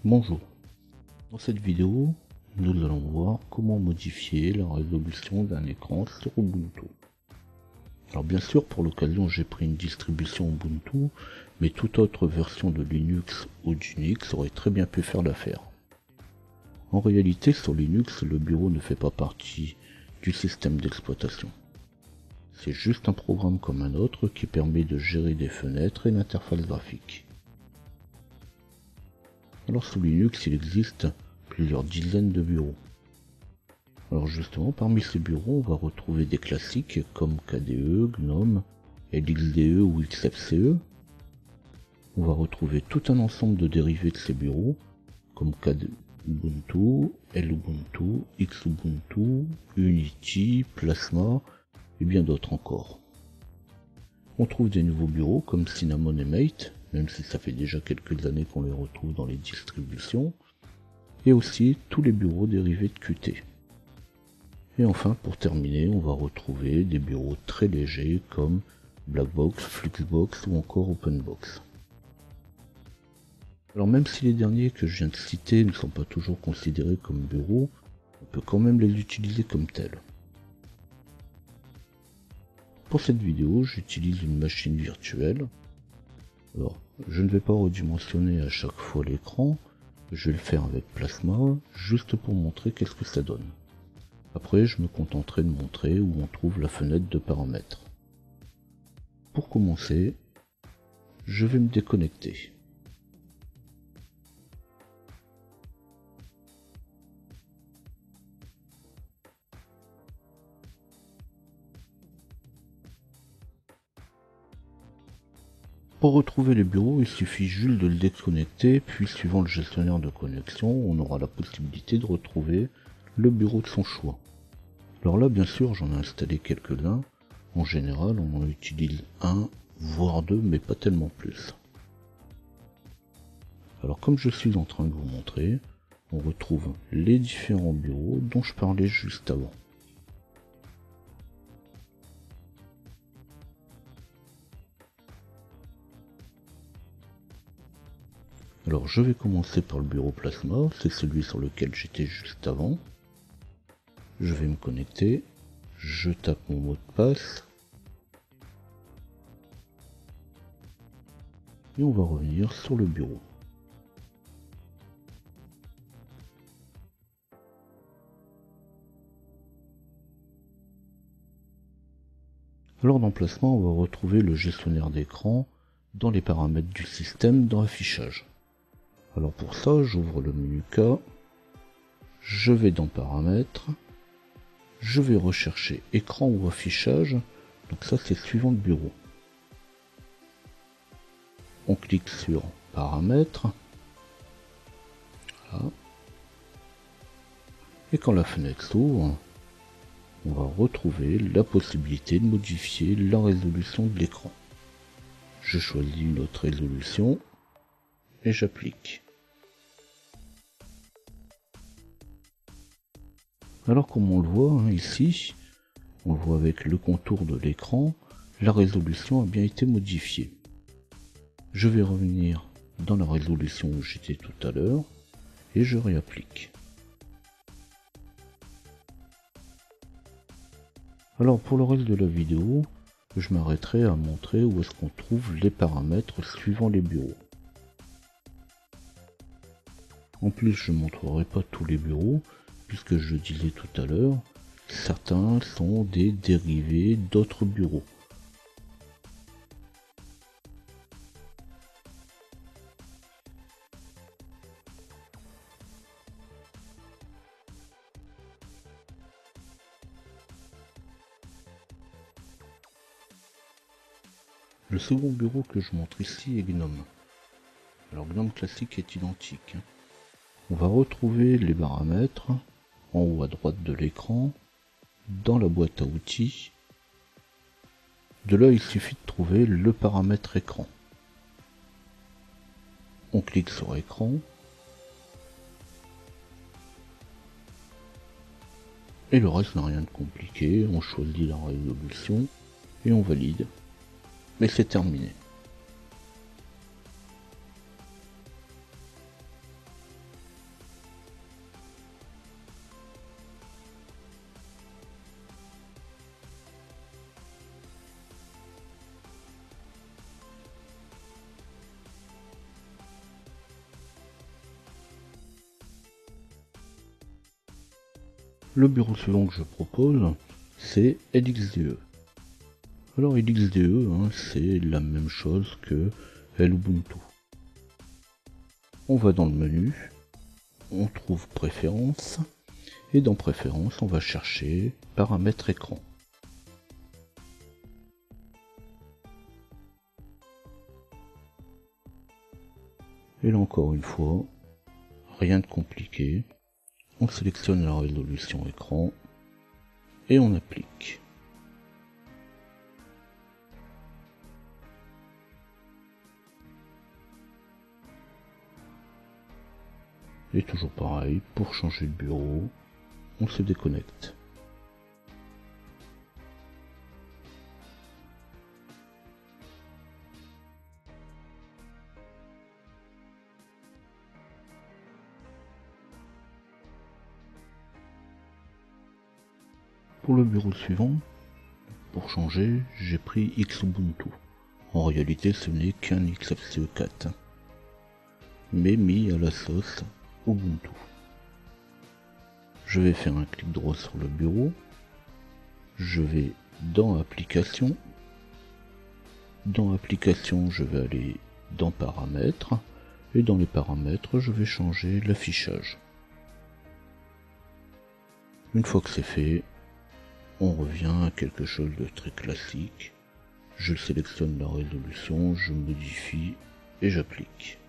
Bonjour, dans cette vidéo, nous allons voir comment modifier la résolution d'un écran sur Ubuntu. Alors bien sûr, pour l'occasion, j'ai pris une distribution Ubuntu, mais toute autre version de Linux ou d'Unix aurait très bien pu faire l'affaire. En réalité, sur Linux, le bureau ne fait pas partie du système d'exploitation. C'est juste un programme comme un autre qui permet de gérer des fenêtres et l'interface graphique. Alors sous Linux, il existe plusieurs dizaines de bureaux. Alors justement, parmi ces bureaux, on va retrouver des classiques comme KDE, GNOME, LXDE ou XFCE. On va retrouver tout un ensemble de dérivés de ces bureaux, comme Ubuntu, Lubuntu, Xubuntu, Unity, Plasma, et bien d'autres encore. On trouve des nouveaux bureaux comme Cinnamon et Mate, même si ça fait déjà quelques années qu'on les retrouve dans les distributions, et aussi tous les bureaux dérivés de Qt. Et enfin, pour terminer, on va retrouver des bureaux très légers comme Blackbox, Fluxbox ou encore Openbox. Alors même si les derniers que je viens de citer ne sont pas toujours considérés comme bureaux, on peut quand même les utiliser comme tels. Pour cette vidéo, j'utilise une machine virtuelle. Alors, je ne vais pas redimensionner à chaque fois l'écran, je vais le faire avec Plasma, juste pour montrer qu'est-ce que ça donne. Après, je me contenterai de montrer où on trouve la fenêtre de paramètres. Pour commencer, je vais me déconnecter. Pour retrouver les bureaux, il suffit juste de le déconnecter, puis suivant le gestionnaire de connexion, on aura la possibilité de retrouver le bureau de son choix. Alors là, bien sûr, j'en ai installé quelques-uns. En général, on en utilise un, voire deux, mais pas tellement plus. Alors comme je suis en train de vous montrer, on retrouve les différents bureaux dont je parlais juste avant. Alors je vais commencer par le bureau Plasma, c'est celui sur lequel j'étais juste avant. Je vais me connecter, je tape mon mot de passe, et on va revenir sur le bureau. Alors dans Plasma, on va retrouver le gestionnaire d'écran dans les paramètres du système dans Affichage. Alors pour ça, j'ouvre le menu K, je vais dans Paramètres, je vais rechercher Écran ou Affichage, donc ça c'est suivant le bureau. On clique sur Paramètres, voilà. Et quand la fenêtre s'ouvre, on va retrouver la possibilité de modifier la résolution de l'écran. Je choisis une autre résolution et j'applique. Alors comme on le voit ici, on le voit avec le contour de l'écran, la résolution a bien été modifiée. Je vais revenir dans la résolution où j'étais tout à l'heure et je réapplique. Alors pour le reste de la vidéo, je m'arrêterai à montrer où est-ce qu'on trouve les paramètres suivant les bureaux. En plus, je ne montrerai pas tous les bureaux, puisque je disais tout à l'heure, certains sont des dérivés d'autres bureaux. Le second bureau que je montre ici est GNOME. Alors GNOME classique est identique. On va retrouver les paramètres en haut à droite de l'écran, dans la boîte à outils. De là, il suffit de trouver le paramètre écran. On clique sur écran. Et le reste n'a rien de compliqué, on choisit la résolution et on valide. Mais c'est terminé. Le bureau suivant que je propose, c'est LXDE. Alors LXDE, c'est la même chose que Lubuntu. On va dans le menu, on trouve Préférences, et dans Préférences, on va chercher Paramètres écran. Et là encore une fois, rien de compliqué, on sélectionne la résolution écran, et on applique. Et toujours pareil, pour changer de bureau, on se déconnecte. Pour le bureau suivant, pour changer, j'ai pris Xubuntu. En réalité, ce n'est qu'un XFCE4, mais mis à la sauce Ubuntu. Je vais faire un clic droit sur le bureau, je vais dans Applications, je vais aller dans Paramètres, et dans les paramètres, je vais changer l'affichage. Une fois que c'est fait, on revient à quelque chose de très classique. Je sélectionne la résolution, je modifie et j'applique.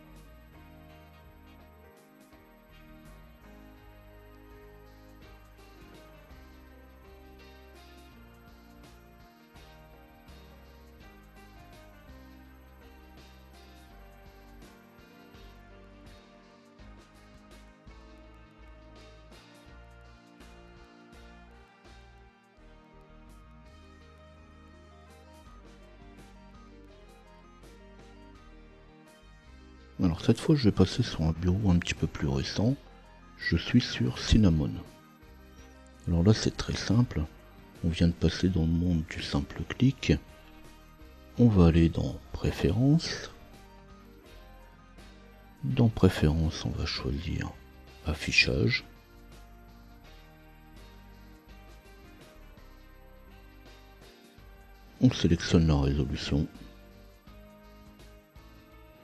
Alors cette fois je vais passer sur un bureau un petit peu plus récent, je suis sur Cinnamon. Alors là c'est très simple, on vient de passer dans le monde du simple clic, on va aller dans Préférences, dans Préférences on va choisir Affichage, on sélectionne la résolution,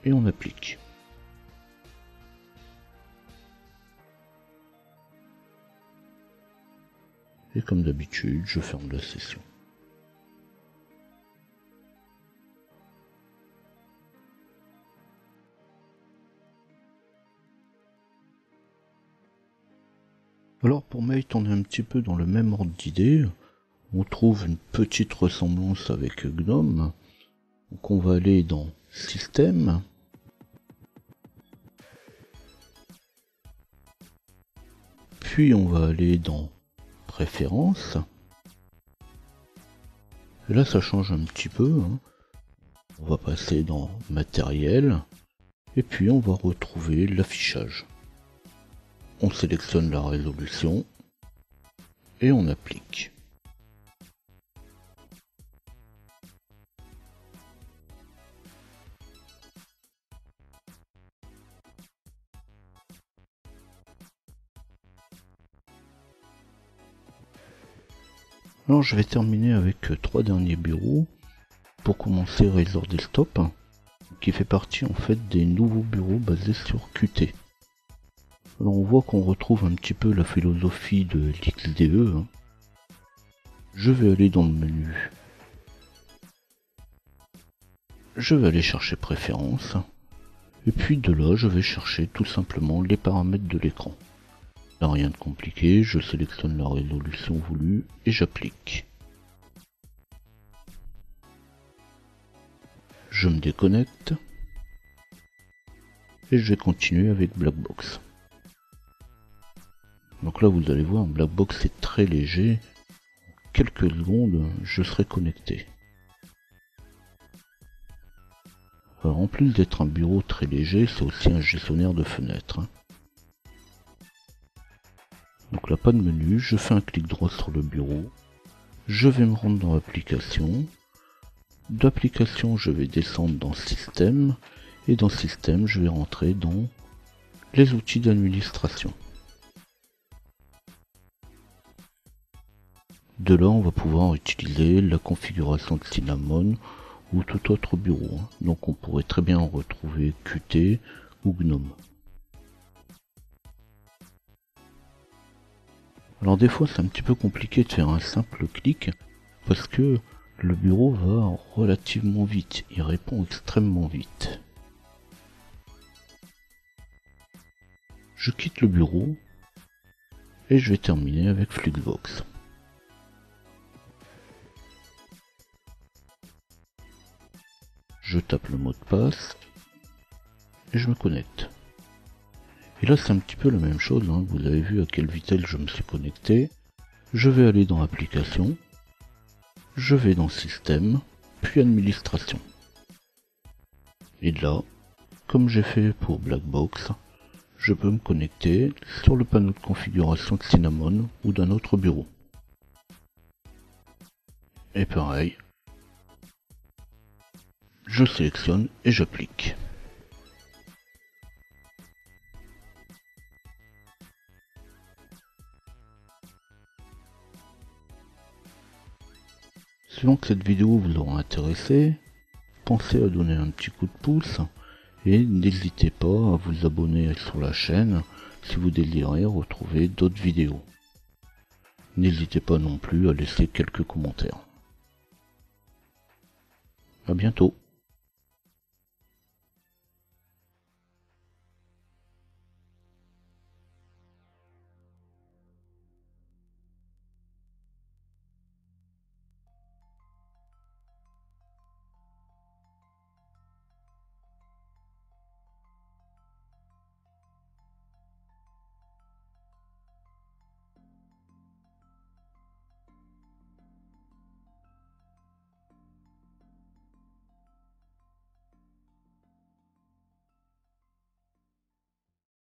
et on applique. Et comme d'habitude, je ferme la session. Alors pour Mate, on est un petit peu dans le même ordre d'idée. On trouve une petite ressemblance avec GNOME. Donc on va aller dans Système. Puis on va aller dans Préférences. Et là ça change un petit peu. On va passer dans Matériel. Et puis on va retrouver l'affichage. On sélectionne la résolution. Et on applique. Alors je vais terminer avec 3 derniers bureaux. Pour commencer, Razor Desktop, qui fait partie en fait des nouveaux bureaux basés sur Qt. Alors on voit qu'on retrouve un petit peu la philosophie de l'XDE. Je vais aller dans le menu. Je vais aller chercher Préférences. Et puis de là, je vais chercher tout simplement les paramètres de l'écran. Là, rien de compliqué, je sélectionne la résolution voulue et j'applique. Je me déconnecte. Et je vais continuer avec Blackbox. Donc là, vous allez voir, Blackbox est très léger. En quelques secondes, je serai connecté. Alors, en plus d'être un bureau très léger, c'est aussi un gestionnaire de fenêtres. Donc là, pas de menu, je fais un clic droit sur le bureau. Je vais me rendre dans Applications. D'Applications, je vais descendre dans Système. Et dans Système, je vais rentrer dans les outils d'administration. De là, on va pouvoir utiliser la configuration de Cinnamon ou tout autre bureau. Donc on pourrait très bien retrouver Qt ou GNOME. Alors des fois c'est un petit peu compliqué de faire un simple clic parce que le bureau va relativement vite, il répond extrêmement vite. Je quitte le bureau et je vais terminer avec Fluxvox. Je tape le mot de passe et je me connecte. Et là c'est un petit peu la même chose, vous avez vu à quelle vitesse je me suis connecté. Je vais aller dans Applications, je vais dans Système, puis Administration. Et là, comme j'ai fait pour Blackbox, je peux me connecter sur le panneau de configuration de Cinnamon ou d'un autre bureau. Et pareil, je sélectionne et j'applique. Suivant que cette vidéo vous aura intéressé, pensez à donner un petit coup de pouce et n'hésitez pas à vous abonner sur la chaîne si vous désirez retrouver d'autres vidéos. N'hésitez pas non plus à laisser quelques commentaires. À bientôt.